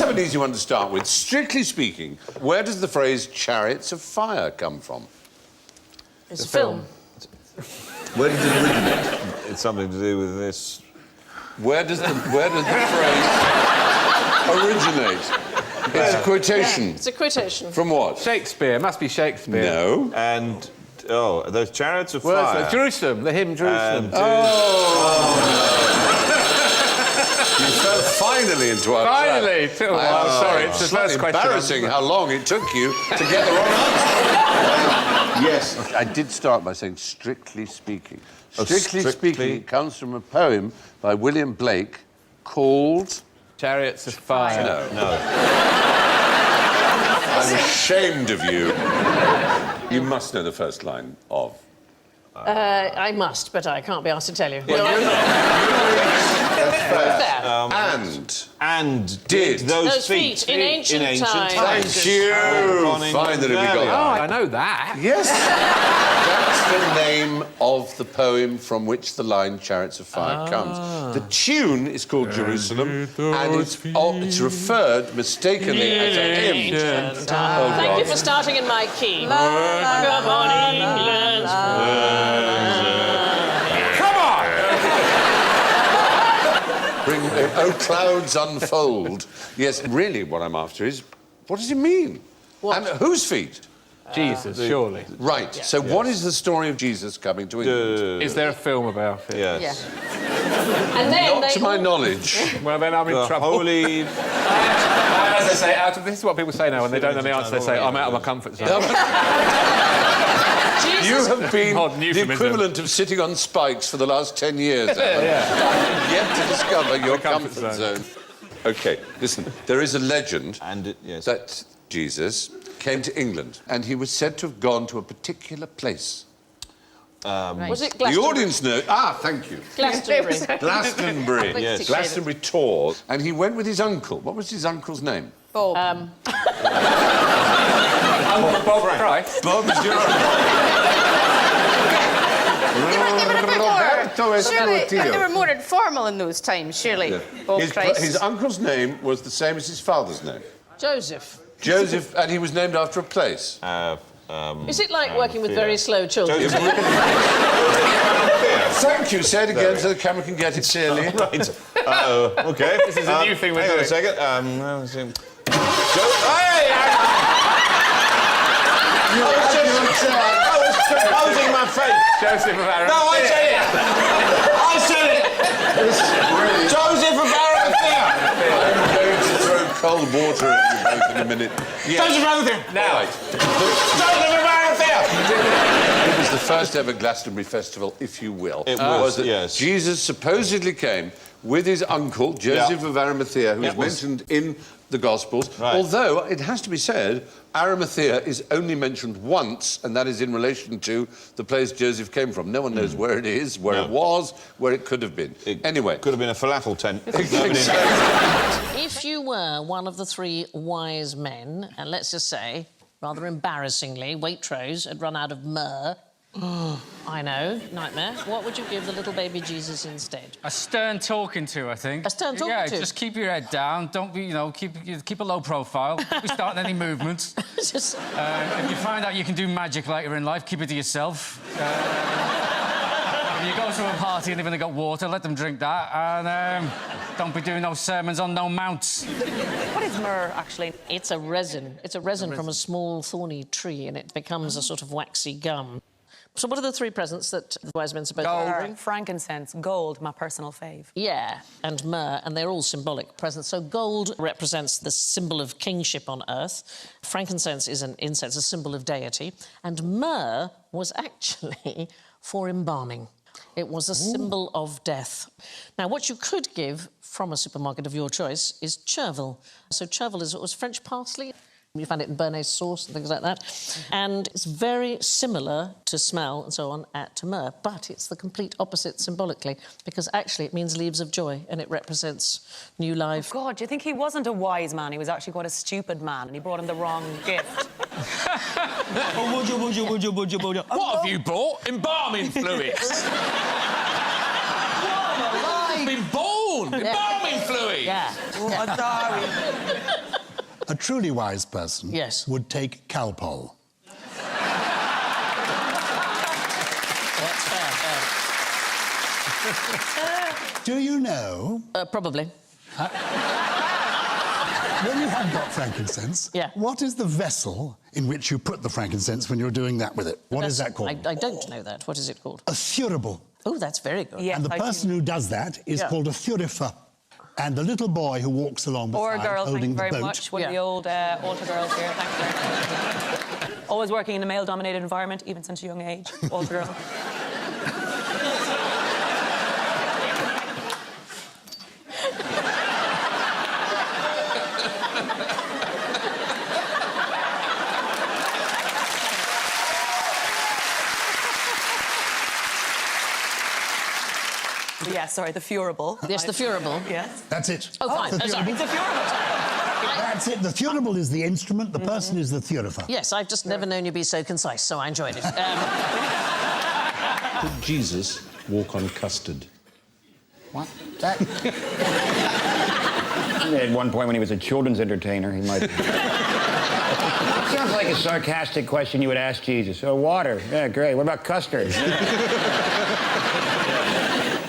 let's have an easy one to start with. Strictly speaking, where does the phrase chariots of fire come from? It's a film. Where does it originate? It's something to do with this. Where does the phrase originate? It's a quotation. Yeah, it's a quotation. From what? Shakespeare. Must be Shakespeare. No. And, those chariots of Well, fire. Jerusalem, the hymn Jerusalem. And, You fell finally into our trap. Finally! It took a while. Sorry, it's the Slightly first question. embarrassing how long it took you to get the wrong answer. Yes. I did start by saying strictly speaking. Strictly speaking comes from a poem by William Blake called... Chariots of Fire. No. I'm ashamed of you. You must know the first line of... I must, but I can't be asked to tell you. And did those feet in ancient times. Thank you. Finally we got that. I know that. Yes. That's the name of the poem from which the line Chariots of Fire comes. The tune is called Jerusalem, and it's referred mistakenly as a hymn. Thank you for starting in my key. Come on, England's Come on! Bring, oh, clouds unfold. Yes, really what I'm after is, what does it mean? What? And whose feet? Jesus, surely. Right, so what is the story of Jesus coming to England? Is there a film about it? Yes. And then Not to my knowledge. Well, then I'm in The trouble. holy... As I say, this is what people say now when they don't know the answer. They say, I'm out of my comfort zone. You have been Odd the euphemism. equivalent of sitting on spikes for the last 10 years, Alan. Yet to discover your comfort zone. OK, listen, there is a legend that Jesus came to England and he was said to have gone to a particular place. Was it The Glastonbury? audience knows... Ah, thank you. Glastonbury. Glastonbury. Yes. Glastonbury tour. And he went with his uncle. What was his uncle's name? Bob. Uncle Bob Price. Bob is your Surely, they were more informal in those times, surely. Bob Christ. His uncle's name was the same as his father's name. Joseph. Joseph, and he was named after a place. Is it like working with very slow children? Thank you. Say it again so the camera can get it clearly. Right. OK. This is a new thing we're hang on doing. a second. I was proposing my face. Joseph of Arimathea. No, I said it. I said it. Joseph of Arimathea. I'm going to throw cold water at you both in a minute. Joseph of Arimathea. Now. Joseph of Arimathea. It was the first ever Glastonbury festival, if you will. It was, that yes. Jesus supposedly came with his uncle, Joseph of Arimathea, who is mentioned in the Gospels. Right. Although, it has to be said, Arimathea is only mentioned once, and that is in relation to the place Joseph came from. No one knows where it is, where it was, where it could have been. Anyway. Could have been a falafel tent. If you were one of the three wise men, and let's just say, rather embarrassingly, Waitrose had run out of myrrh. I know, nightmare. What would you give the little baby Jesus instead? A stern talking to, I think. A stern talking to? Yeah, just keep your head down. Don't be, keep a low profile. Don't be starting any movements. If you find out you can do magic later in life, keep it to yourself. If you go to a party and they've only got water, let them drink that. And don't be doing no sermons on no mounts. What is myrrh, actually? It's a resin. It's a resin from a small thorny tree, and it becomes a sort of waxy gum. So what are the three presents that the wise men supposed to bring? Frankincense, gold, my personal fave. Yeah, and myrrh, and they're all symbolic presents. So gold represents the symbol of kingship on earth. Frankincense is an incense, a symbol of deity. And myrrh was actually for embalming. It was a symbol of death. Now, what you could give from a supermarket of your choice is chervil. So chervil is French parsley. You find it in béarnaise sauce and things like that. And it's very similar to smell and so on to myrrh, but it's the complete opposite symbolically, because actually it means leaves of joy and it represents new life. Oh, God, do you think he wasn't a wise man? He was actually quite a stupid man and he brought him the wrong gift. What have you bought? Embalming fluids. You've been born! Embalming fluids! Yeah. Oh, sorry. truly wise person Yes. would take Calpol. That's fair. Do you know, Probably. when you have got frankincense, Yeah. what is the vessel in which you put the frankincense when you're doing that with it? What is that called? I don't know that. What is it called? A thurible. Oh, that's very good. Yes, And the person who does that is called a thurifer. And the little boy who walks along Or beside girl, thank holding you very the boat. much. One of the old altar girls here. Thank you. Always working in a male-dominated environment, even since a young age. Altar girl. Yeah, sorry, the furable. Yes, the furable. Yes. That's it. Oh, fine. The Oh, sorry. It's a furable. That's it. The thurible is the instrument, the person is the thurifer. Yes, I've just never known you be so concise, so I enjoyed it. Did Jesus walk on custard? What? That... At one point when he was a children's entertainer, he might... Sounds like a sarcastic question you would ask Jesus. Oh, water. Yeah, great. What about custard?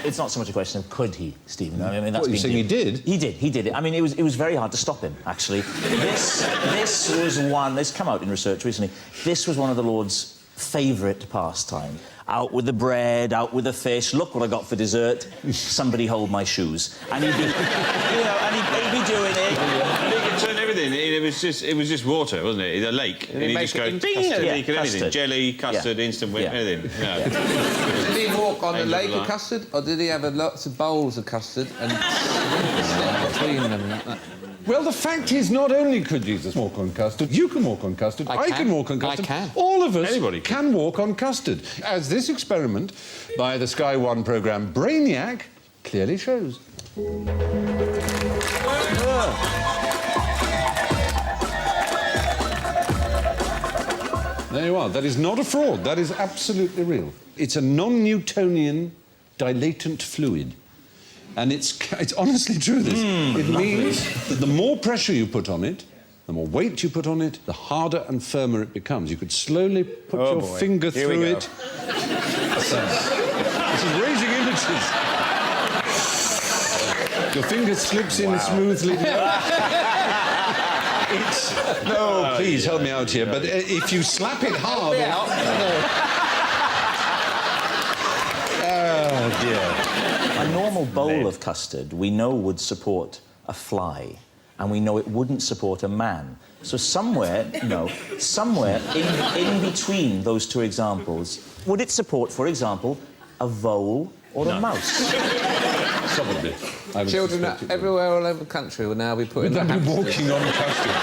It's not so much a question of could he, Stephen. I mean, that's What, you're saying he did? He did. He did it. I mean, it was very hard to stop him. Actually, this was one. This come out in research recently. This was one of the Lord's favourite pastime. Out with the bread, out with the fish. Look what I got for dessert. Somebody hold my shoes, and he'd be, and he'd be doing it. And he could turn everything. It was just water, wasn't it? A lake. And he just go ding, and he could anything. Jelly, custard, instant whip, anything. Yeah. Did he walk on a lake of custard, or did he have lots of bowls of custard and between them? Well, the fact is, not only could Jesus walk on custard, you can walk on custard, I can walk on custard. I can. All of us Anybody can walk on custard, as this experiment by the Sky One programme Brainiac clearly shows. There you are. That is not a fraud. That is absolutely real. It's a non-Newtonian dilatant fluid. And it's honestly true, this. It means that the more pressure you put on it, the more weight you put on it, the harder and firmer it becomes. You could slowly put your finger through it. This is raising images. Your finger slips in smoothly. No, please help me out here. But if you slap it hard... Oh, dear. A normal bowl of custard, we know, would support a fly, and we know it wouldn't support a man. So somewhere in between those two examples, would it support, for example, a vole or a mouse? Probably. Children everywhere all over the country will now be putting their hands walking on custard.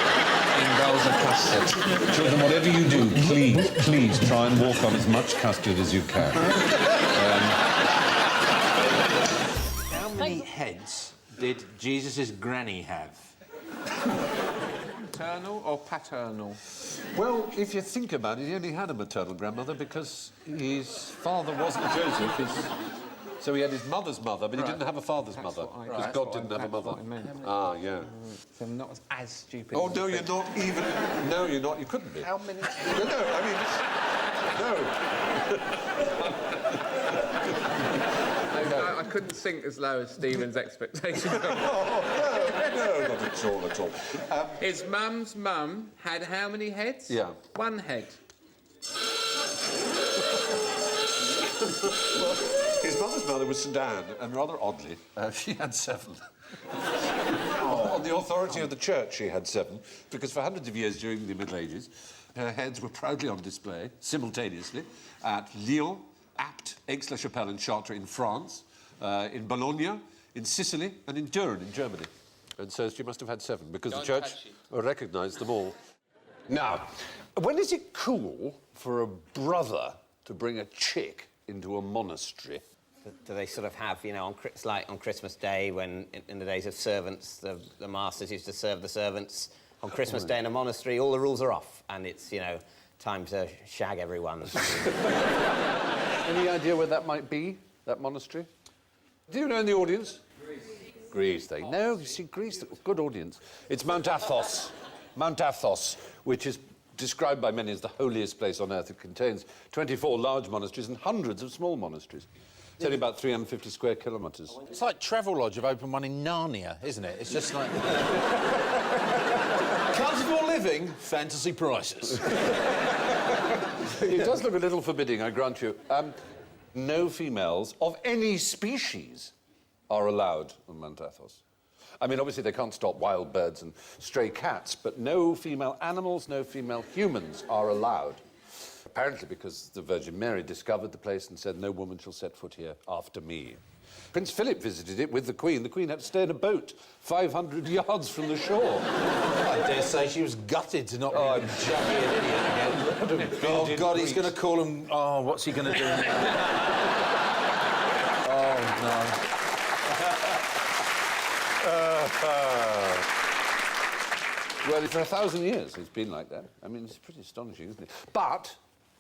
in bowls of custard. Children, whatever you do, please try and walk on as much custard as you can. How many heads did Jesus' granny have? Maternal or paternal? Well, if you think about it, he only had a maternal grandmother because his father wasn't Joseph. So he had his mother's mother, but he didn't have a father's mother because God didn't have a mother. Ah, yeah. So I'm not as stupid. Oh, no, you're not even... No, you're not. You couldn't be. How many... No, I mean... No, I couldn't sink as low as Stephen's expectations. No, not at all. His mum's mum had how many heads? Yeah. One head. Well, his mother's mother was St Anne, and rather oddly, she had 7. On the authority of the church, she had 7, because for hundreds of years during the Middle Ages, her heads were proudly on display, simultaneously, at Lyon, Apt, Aix-la-Chapelle and Chartres in France, in Bologna, in Sicily, and in Düren in Germany. And so she must have had 7, because the church recognised them all. Now, when is it cool for a brother to bring a chick into a monastery? Do they sort of have, it's like on Christmas Day when, in the days of servants, the masters used to serve the servants on Christmas Day in a monastery, all the rules are off, and it's, time to shag everyone. Any idea where that might be, that monastery? Do you know in the audience? Greece. They know, you see, Greece, good audience. It's Mount Athos. Mount Athos, which is described by many as the holiest place on earth. It contains 24 large monasteries and hundreds of small monasteries. It's only about 350 square kilometres. It's like Travelodge have opened one in Narnia, isn't it? It's just like... Comfortable living, fantasy prices. It does look a little forbidding, I grant you. No females of any species are allowed on Mount Athos. I mean, obviously they can't stop wild birds and stray cats, but no female animals, no female humans are allowed. Apparently because the Virgin Mary discovered the place and said, no woman shall set foot here after me. Prince Philip visited it with the Queen. The Queen had to stay in a boat 500 yards from the shore. I dare say she was gutted to not be a juggy an idiot again. Oh, God, he's going to call him... Oh, what's he going to do now? Oh, no. Well, for 1,000 years it's been like that. I mean, it's pretty astonishing, isn't it? But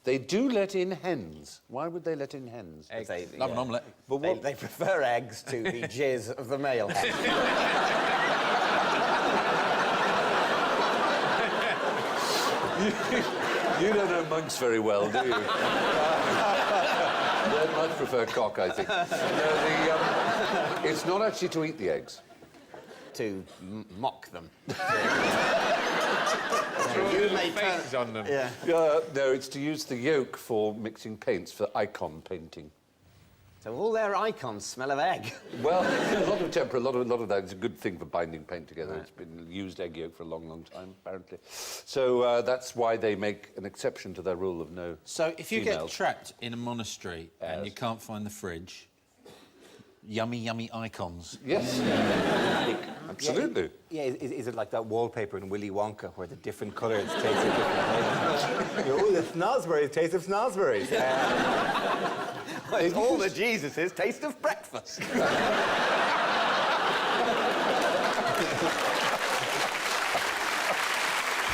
they do let in hens. Why would they let in hens? Eggs. Love an omelette. But they prefer eggs to the jizz of the male hen. You don't know monks very well, do you? They'd much prefer cock, I think. No, it's not actually to eat the eggs. To mock them. You make faces on them. Yeah. No, it's to use the yolk for mixing paints, for icon painting. So all their icons smell of egg. Well, a lot of temper, a lot of that is a good thing for binding paint together. Right. It's been used egg yolk for a long, long time, apparently. So that's why they make an exception to their rule of no So if you females. get trapped in a monastery and you can't find the fridge, yummy, yummy icons. Yes. Absolutely. Yeah, is it like that wallpaper in Willy Wonka where the different colours taste of different flavors? Oh, the snozberries taste of snozberries. All the Jesuses taste of breakfast.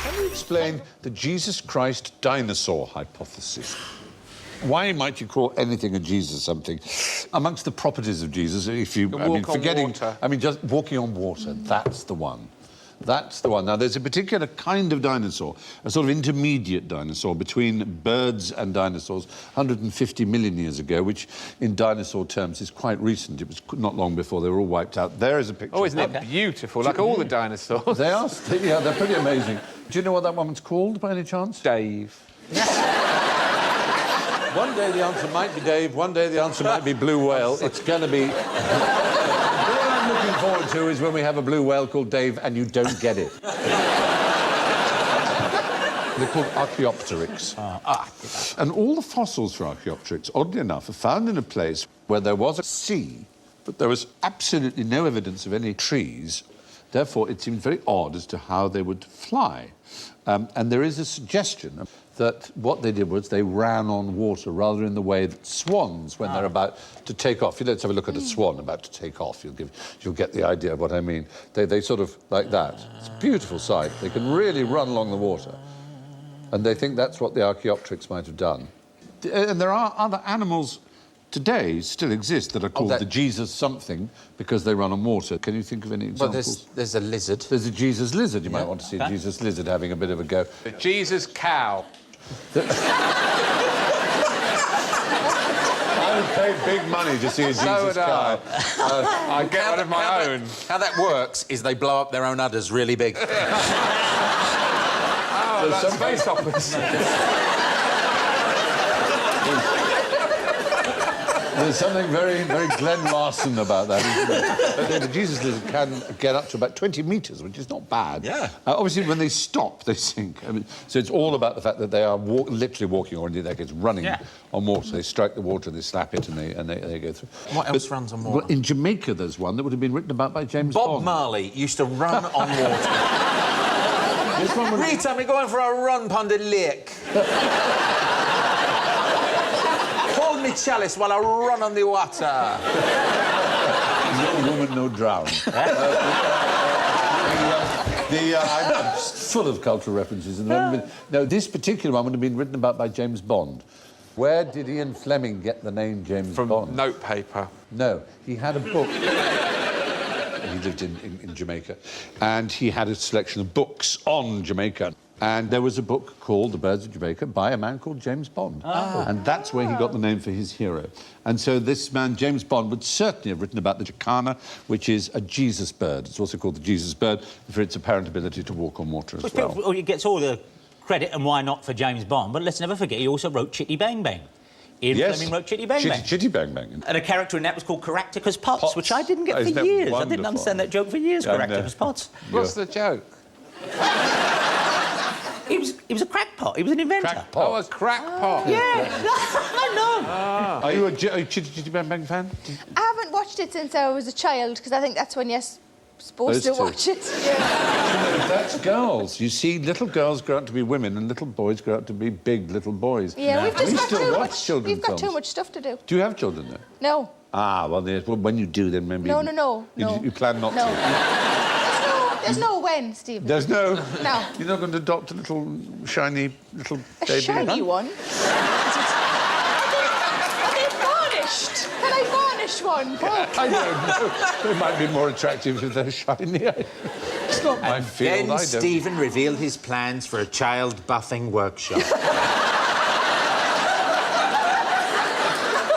Can you explain the Jesus Christ dinosaur hypothesis? Why might you call anything a Jesus something? Amongst the properties of Jesus, if you... just walking on water, that's the one. That's the one. Now, there's a particular kind of dinosaur, a sort of intermediate dinosaur between birds and dinosaurs, 150 million years ago, which in dinosaur terms is quite recent. It was not long before they were all wiped out. There is a picture. Oh, isn't it beautiful? Like all the dinosaurs. They are. Yeah, they're pretty amazing. Do you know what that one's called, by any chance? Dave. One day the answer might be Dave, one day the answer might be blue whale. It's going to be... What I'm looking forward to is when we have a blue whale called Dave and you don't get it. They're called Archaeopteryx. And all the fossils for Archaeopteryx, oddly enough, are found in a place where there was a sea, but there was absolutely no evidence of any trees. Therefore, it seemed very odd as to how they would fly. And there is a suggestion that what they did was they ran on water rather in the way that swans, when they're about to take off. Let's have a look at a swan about to take off. You'll get the idea of what I mean. They sort of like that. It's a beautiful sight. They can really run along the water. And they think that's what the Archaeopteryx might have done. And there are other animals today still exist that are called the Jesus something because they run on water. Can you think of any examples? Well, there's a lizard. There's a Jesus lizard. You might want to see a Jesus lizard having a bit of a go. The Jesus cow. I would pay big money to see a Jesus cow. I'd get one of my own. How that works is they blow up their own udders really big. Oh, that's space operas. There's something very, very Glenn Larson about that, isn't there? But the Jesus lizard can get up to about 20 metres, which is not bad. Yeah. Obviously, when they stop, they sink. I mean, so it's all about the fact that they are literally walking, or indeed, they're running on water. They strike the water, they slap it, and they go through. What else runs on water? Well, in Jamaica, there's one that would have been written about by James Bond. Bob Marley used to run on water. Rita, we're going for a run pon the lake. Hold me chalice while I run on the water. No woman, no drown. I'm full of cultural references. No, this particular one would have been written about by James Bond. Where did Ian Fleming get the name James Bond? From notepaper. No, he had a book. he lived in Jamaica. And he had a selection of books on Jamaica. And there was a book called The Birds of Jamaica by a man called James Bond. Oh. And that's where he got the name for his hero. And so this man, James Bond, would certainly have written about the jacana, which is a Jesus bird. It's also called the Jesus bird for its apparent ability to walk on water as well. Well, he gets all the credit, and why not, for James Bond, but let's never forget he also wrote Chitty Bang Bang. Ian Fleming wrote Chitty Bang Bang. Chitty Bang Bang. And a character in that was called Caractacus Potts, which I didn't get for years. I didn't understand that joke for years, Caractacus Potts. What's the joke? He was a crackpot. He was an inventor. Crackpot. Oh, a crackpot. Yeah, I know. Are you a Chitty Bang Bang fan? I haven't watched it since I was a child, because I think that's when you're supposed to watch it. Yeah. That's girls. You see, little girls grow up to be women and little boys grow up to be big little boys. Yeah, we've just got too much. Children's We've got films. too much stuff to do. Do you have children, then? No. Ah, well, when you do, then maybe... No. You plan not to? There's no when, Stephen. There's no... No. You're not going to adopt a little shiny little baby? A shiny one? Are they varnished? Can I varnish one? I don't know. They might be more attractive if they're shiny. It's not my field, Then Stephen revealed his plans for a child buffing workshop.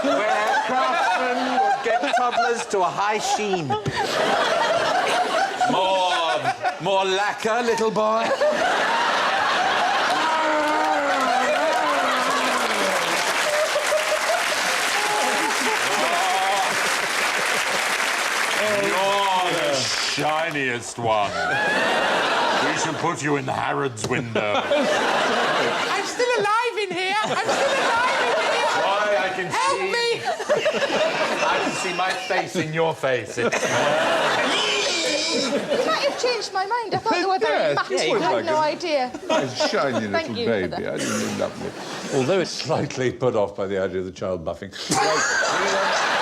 Where craftsmen would get toddlers to a high sheen. More lacquer, little boy. You're the shiniest one. We should put you in Harrod's window. I'm still alive in here. Why, I can Help me! I can see my face in your face. You might have changed my mind. I thought they were very matte. I had no idea. Nice, shiny Thank little you for baby. that. I didn't end up with. Although it's slightly put off by the idea of the child buffing. Right,